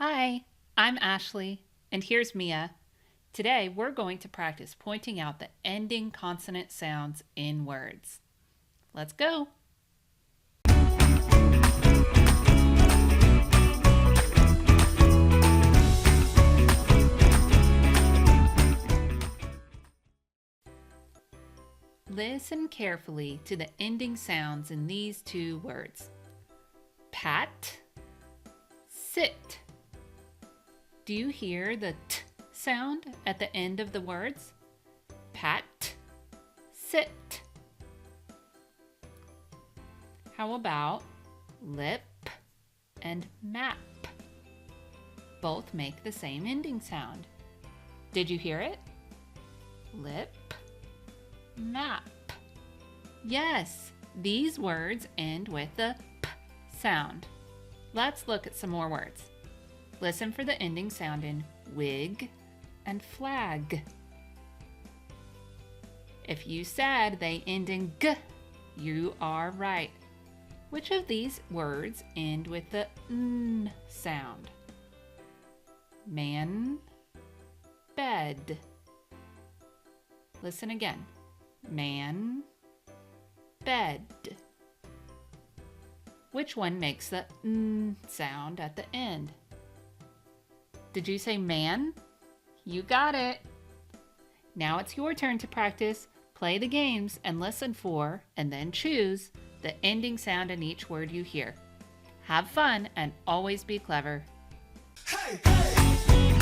Hi, I'm Ashley, and here's Mia. Today we're going to practice pointing out the ending consonant sounds in words. Let's go! Listen carefully to the ending sounds in these two words. Pat, sit. Do you hear the t sound at the end of the words? Pat, sit. How about lip and map? Both make the same ending sound. Did you hear it? Lip, map. Yes, these words end with the p sound. Let's look at some more words. Listen for the ending sound in wig and flag. If you said they end in g, you are right. Which of these words end with the n sound? Man, bed. Listen again. Man, bed. Which one makes the n sound at the end? Did you say man? You got it. Now it's your turn to practice. Play the games and listen for, and then choose, the ending sound in each word you hear. Have fun and always be clever. Hey, hey!